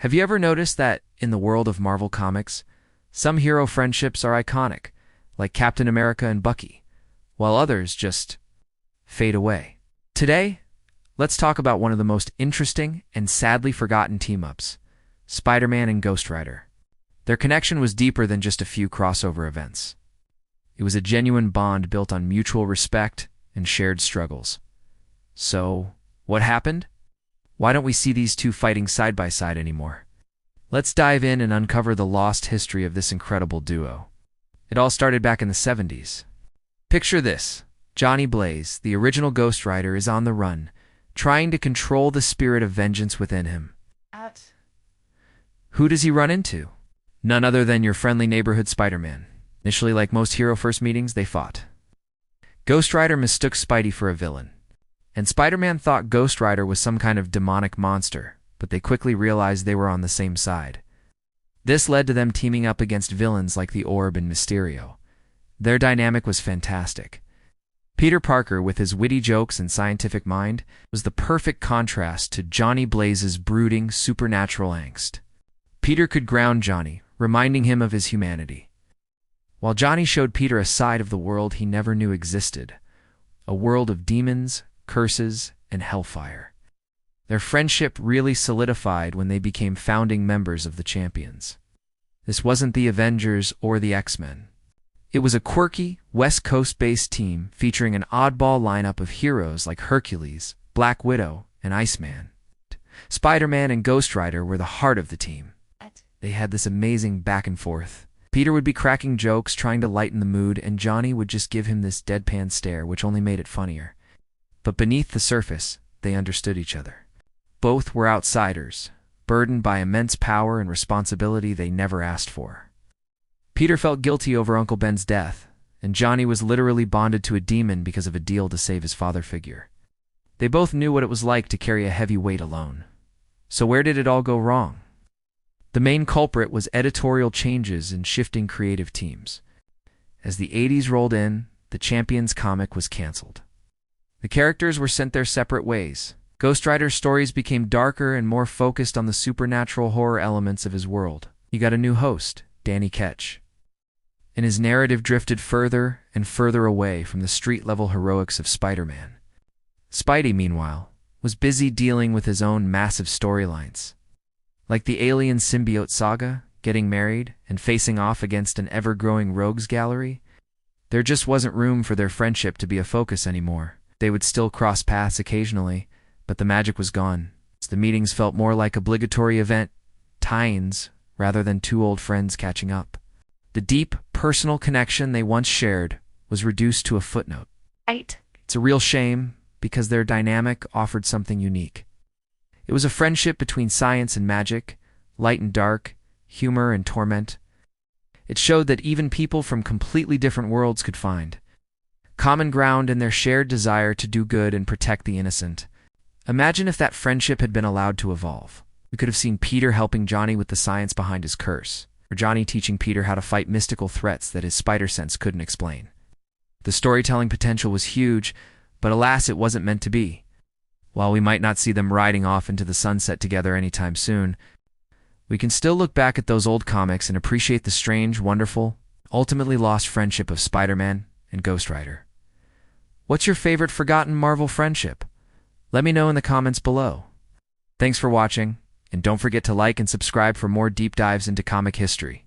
Have you ever noticed that, in the world of Marvel Comics, some hero friendships are iconic, like Captain America and Bucky, while others just fade away? Today, let's talk about one of the most interesting and sadly forgotten team-ups, Spider-Man and Ghost Rider. Their connection was deeper than just a few crossover events. It was a genuine bond built on mutual respect and shared struggles. So, what happened? Why don't we see these two fighting side by side anymore? Let's dive in and uncover the lost history of this incredible duo. It all started back in the 70s. Picture this. Johnny Blaze, the original Ghost Rider, is on the run, trying to control the spirit of vengeance within him. Who does he run into? None other than your friendly neighborhood Spider-Man. Initially, like most hero first meetings, they fought. Ghost Rider mistook Spidey for a villain, and Spider-Man thought Ghost Rider was some kind of demonic monster, but they quickly realized they were on the same side. This led to them teaming up against villains like the Orb and Mysterio. Their dynamic was fantastic. Peter Parker, with his witty jokes and scientific mind, was the perfect contrast to Johnny Blaze's brooding, supernatural angst. Peter could ground Johnny, reminding him of his humanity, while Johnny showed Peter a side of the world he never knew existed, a world of demons, curses, and hellfire. Their friendship really solidified when they became founding members of the Champions. This wasn't the Avengers or the X-Men. It was a quirky, West Coast-based team featuring an oddball lineup of heroes like Hercules, Black Widow, and Iceman. Spider-Man and Ghost Rider were the heart of the team. They had this amazing back and forth. Peter would be cracking jokes, trying to lighten the mood, and Johnny would just give him this deadpan stare, which only made it funnier. But beneath the surface, they understood each other. Both were outsiders, burdened by immense power and responsibility they never asked for. Peter felt guilty over Uncle Ben's death, and Johnny was literally bonded to a demon because of a deal to save his father figure. They both knew what it was like to carry a heavy weight alone. So where did it all go wrong? The main culprit was editorial changes and shifting creative teams. As the 80s rolled in, the Champions comic was canceled. The characters were sent their separate ways. Ghost Rider's stories became darker and more focused on the supernatural horror elements of his world. He got a new host, Danny Ketch, and his narrative drifted further and further away from the street-level heroics of Spider-Man. Spidey, meanwhile, was busy dealing with his own massive storylines, like the alien symbiote saga, getting married, and facing off against an ever-growing rogues gallery. There just wasn't room for their friendship to be a focus anymore. They would still cross paths occasionally, but the magic was gone. The meetings felt more like obligatory event tie-ins rather than two old friends catching up. The deep, personal connection they once shared was reduced to a footnote. It's a real shame, because their dynamic offered something unique. It was a friendship between science and magic, light and dark, humor and torment. It showed that even people from completely different worlds could find common ground in their shared desire to do good and protect the innocent. Imagine if that friendship had been allowed to evolve. We could have seen Peter helping Johnny with the science behind his curse, or Johnny teaching Peter how to fight mystical threats that his spider sense couldn't explain. The storytelling potential was huge, but alas, it wasn't meant to be. While we might not see them riding off into the sunset together anytime soon, we can still look back at those old comics and appreciate the strange, wonderful, ultimately lost friendship of Spider-Man and Ghost Rider. What's your favorite forgotten Marvel friendship? Let me know in the comments below. Thanks for watching, and don't forget to like and subscribe for more deep dives into comic history.